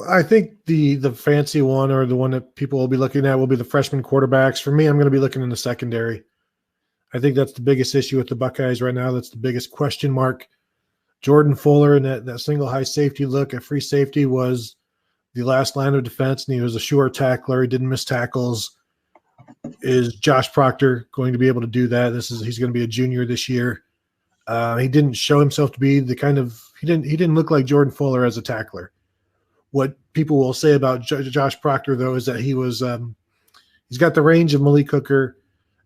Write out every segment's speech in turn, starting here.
I think the fancy one, or the one that people will be looking at, will be the freshman quarterbacks. For me, I'm going to be looking in the secondary. I think that's the biggest issue with the Buckeyes right now. That's the biggest question mark. Jordan Fuller and that single high safety look at free safety was the last line of defense, and he was a sure tackler. He didn't miss tackles. Is Josh Proctor going to be able to do that? He's going to be a junior this year. He didn't show himself to be the kind of he didn't look like Jordan Fuller as a tackler. What people will say about Josh Proctor, though, is that he's got the range of Malik Hooker,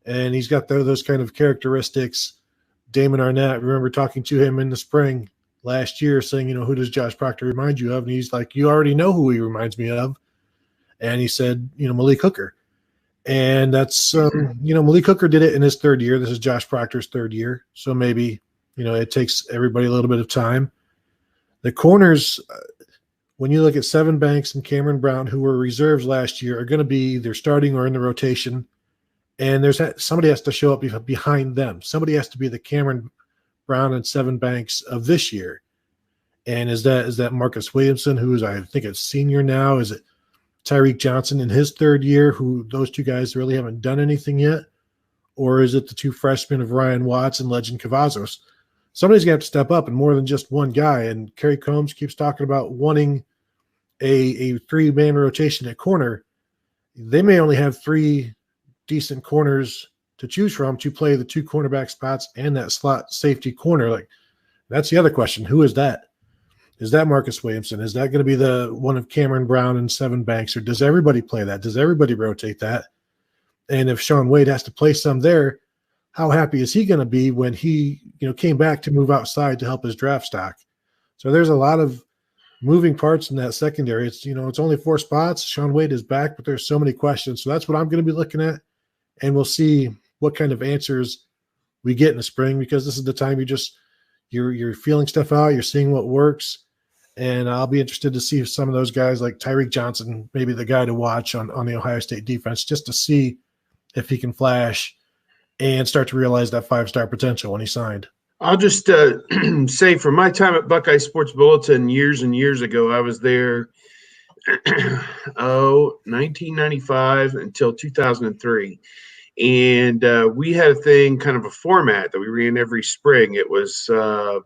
and he's got those kind of characteristics. Damon Arnett, remember talking to him in the spring last year saying, who does Josh Proctor remind you of? And he's like, you already know who he reminds me of. And he said, Malik Hooker. And that's, Malik Hooker did it in his third year. This is Josh Proctor's third year. So maybe, it takes everybody a little bit of time. The corners, when you look at Seven Banks and Cameron Brown, who were reserves last year, are going to be either starting or in the rotation. And somebody has to show up behind them. Somebody has to be the Cameron Brown and Seven Banks of this year. And is that Marcus Williamson, who is, I think, a senior now? Is it Tyreek Johnson in his third year, who those two guys really haven't done anything yet? Or is it the two freshmen of Ryan Watts and Legend Cavazos? Somebody's going to have to step up, and more than just one guy. And Kerry Combs keeps talking about wanting a three-man rotation at corner. They may only have three decent corners to choose from to play the two cornerback spots and that slot safety corner. Like, that's the other question. Who is that? Is that Marcus Williamson? Is that going to be the one of Cameron Brown and Seven Banks, or does everybody play that? Does everybody rotate that? And if Sean Wade has to play some there, how happy is he going to be when he, came back to move outside to help his draft stock? So there's a lot of moving parts in that secondary. It's, it's only 4 spots. Sean Wade is back, but there's so many questions. So that's what I'm going to be looking at. And we'll see what kind of answers we get in the spring, because this is the time you're feeling stuff out. You're seeing what works. And I'll be interested to see if some of those guys like Tyreek Johnson, maybe the guy to watch on the Ohio State defense, just to see if he can flash and start to realize that 5-star potential when he signed. I'll just say, from my time at Buckeye Sports Bulletin years and years ago, I was there 1995 until 2003. And we had a thing, kind of a format that we ran every spring. It was the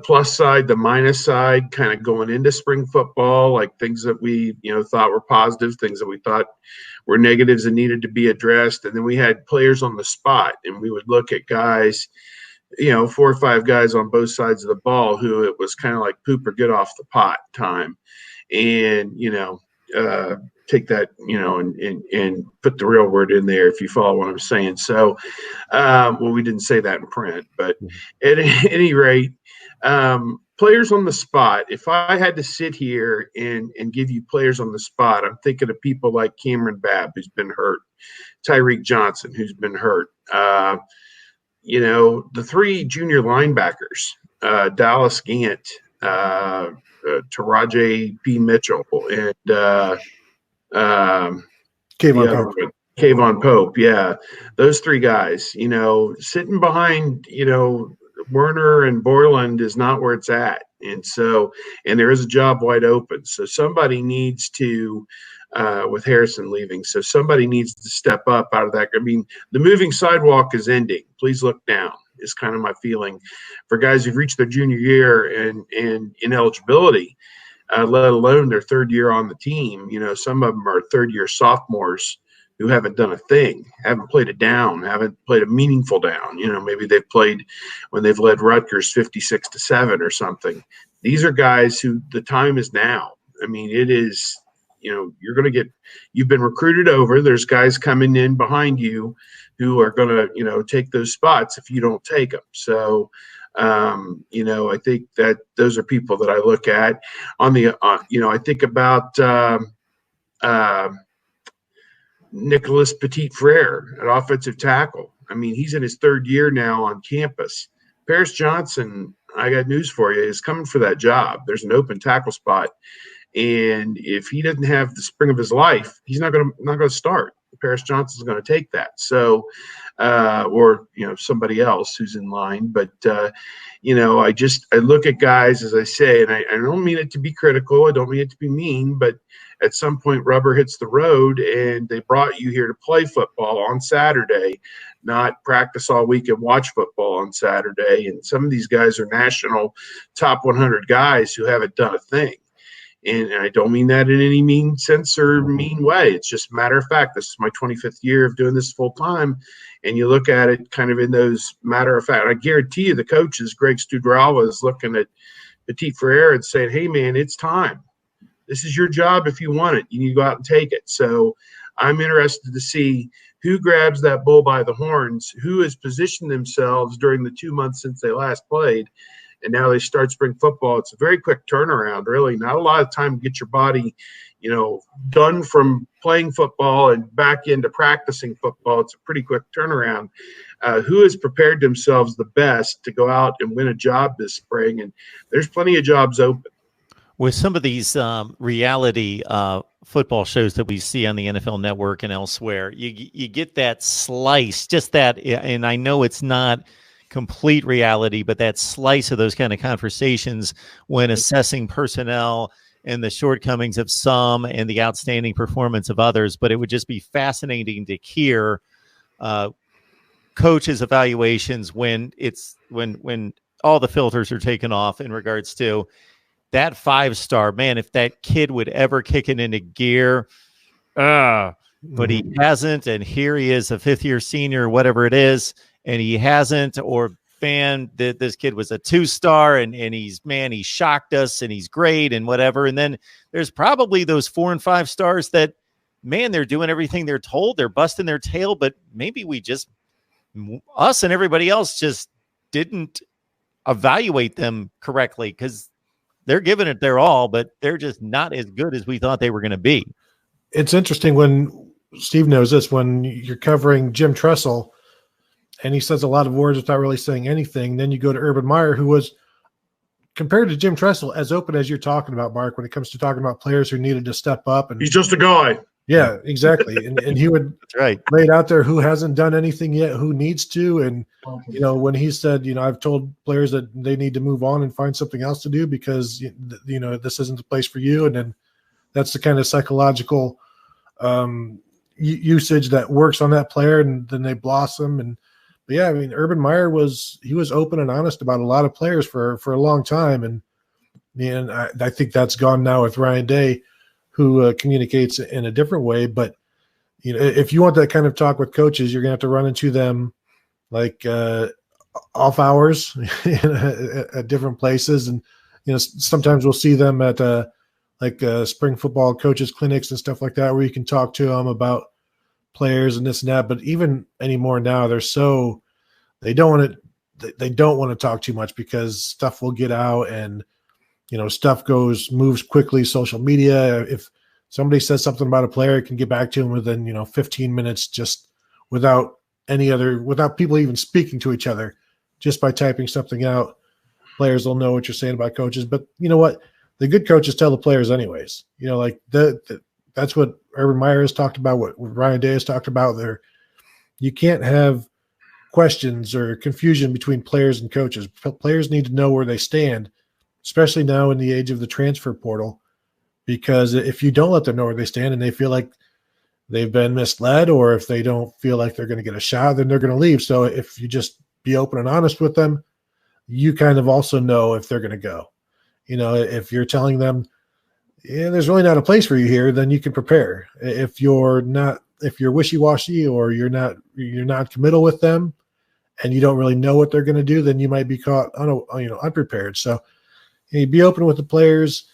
plus side, the minus side, kind of going into spring football, like things that we, thought were positive, things that we thought were negatives and needed to be addressed. And then we had players on the spot, and we would look at guys, 4 or 5 guys on both sides of the ball who it was kind of like poop or get off the pot time. And, take that, and put the real word in there, if you follow what I'm saying. So, we didn't say that in print, but at any rate, players on the spot. If I had to sit here and give you players on the spot, I'm thinking of people like Cameron Babb, who's been hurt, Tyreek Johnson, who's been hurt. The 3 junior linebackers, Dallas Gant, Taraji P. Mitchell, and Kayvon Pope. Yeah, those 3 guys, sitting behind, Werner and Borland is not where it's at. And there is a job wide open. So somebody needs to, with Harrison leaving, so somebody needs to step up out of that. I mean, the moving sidewalk is ending. Please look down is kind of my feeling for guys who've reached their junior year and ineligibility, let alone their third year on the team. Some of them are third-year sophomores who haven't done a thing, haven't played a down, haven't played a meaningful down. Maybe they've played when they've led Rutgers 56-7 or something. These are guys who the time is now. I mean, it is, you're going to you've been recruited over. There's guys coming in behind you who are going to, take those spots if you don't take them. So, I think that those are people that I look at on the, I think about, Nicholas Petit-Frere, an offensive tackle. I mean, he's in his third year now on campus. Paris Johnson, I got news for you, is coming for that job. There's an open tackle spot. And if he doesn't have the spring of his life, he's not going to start. Paris Johnson's going to take that. So, or, somebody else who's in line. But, I look at guys, as I say, and I don't mean it to be critical. I don't mean it to be mean, but at some point rubber hits the road, and they brought you here to play football on Saturday, not practice all week and watch football on Saturday. And some of these guys are national top 100 guys who haven't done a thing. And I don't mean that in any mean sense or mean way. It's just a matter of fact. This is my 25th year of doing this full time. And you look at it kind of in those matter of fact. I guarantee you the coaches, Greg Studrawa, is looking at Petit Frere and saying, hey, man, it's time. This is your job. If you want it, you need to go out and take it. So I'm interested to see who grabs that bull by the horns, who has positioned themselves during the 2 months since they last played. And now they start spring football. It's a very quick turnaround, really. Not a lot of time to get your body, done from playing football and back into practicing football. It's a pretty quick turnaround. Who has prepared themselves the best to go out and win a job this spring? And there's plenty of jobs open. With some of these reality football shows that we see on the NFL Network and elsewhere, you get that slice, just that, and I know it's not complete reality, but that slice of those kind of conversations when assessing personnel and the shortcomings of some and the outstanding performance of others. But it would just be fascinating to hear coaches' evaluations when all the filters are taken off in regards to that 5-star. Man, if that kid would ever kick it into gear, but he hasn't, and here he is, a 5th-year senior, or whatever it is, and he hasn't, or man, this kid was a 2-star, and he shocked us, and he's great, and whatever. And then there's probably those 4 and 5 stars that, man, they're doing everything they're told, they're busting their tail, but maybe us and everybody else just didn't evaluate them correctly, because they're giving it their all, but they're just not as good as we thought they were going to be. It's interesting when Steve knows this, when you're covering Jim Tressel, and he says a lot of words without really saying anything. Then you go to Urban Meyer, who was, compared to Jim Tressel, as open as you're talking about, Mark, when it comes to talking about players who needed to step up. And he's just a guy. Yeah, exactly. And he would right. lay it out there who hasn't done anything yet, who needs to. And, when he said, I've told players that they need to move on and find something else to do because, this isn't the place for you. And then that's the kind of psychological usage that works on that player, and then they blossom. But yeah, Urban Meyer was open and honest about a lot of players for a long time. And I think that's gone now with Ryan Day, who communicates in a different way. But, if you want that kind of talk with coaches, you're going to have to run into them like off hours at different places. And, sometimes we'll see them at spring football coaches clinics and stuff like that, where you can talk to them about players and this and that. But even anymore now, they don't want to talk too much because stuff will get out, and stuff moves quickly. Social media, if somebody says something about a player, it can get back to them within 15 minutes, just without people even speaking to each other, just by typing something out. Players will know what you're saying about coaches. But you know what, the good coaches tell the players anyways. That's what Urban Meyer has talked about, what Ryan Day has talked about. There, you can't have questions or confusion between players and coaches. Players need to know where they stand, especially now in the age of the transfer portal, because if you don't let them know where they stand and they feel like they've been misled, or if they don't feel like they're going to get a shot, then they're going to leave. So if you just be open and honest with them, you kind of also know if they're going to go. If you're telling them, yeah, there's really not a place for you here, then you can prepare. If you're wishy-washy, or you're not committal with them, and you don't really know what they're going to do, then you might be caught unprepared. So be open with the players.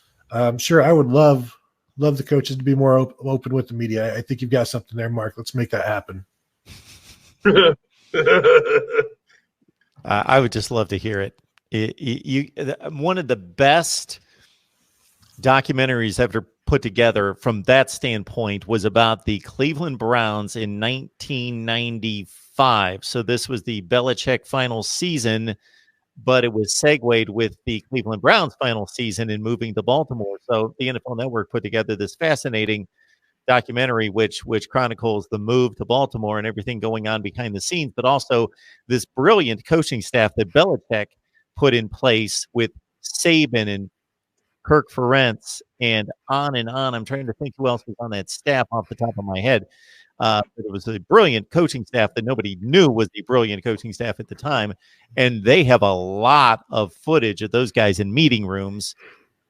Sure, I would love the coaches to be more open with the media. I think you've got something there, Mark. Let's make that happen. I would just love to hear it. One of the best documentaries ever put together from that standpoint was about the Cleveland Browns in 1995. So this was the Belichick final season, but it was segued with the Cleveland Browns final season and moving to Baltimore. So the NFL Network put together this fascinating documentary, which chronicles the move to Baltimore and everything going on behind the scenes, but also this brilliant coaching staff that Belichick put in place with Saban and Kirk Ferentz and on and on. I'm trying to think who else was on that staff off the top of my head. But it was a brilliant coaching staff that nobody knew was a brilliant coaching staff at the time. And they have a lot of footage of those guys in meeting rooms,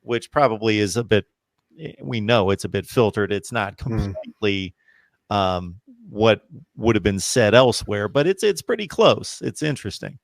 which probably is a bit, we know it's a bit filtered. It's not completely what would have been said elsewhere, but it's pretty close. It's interesting.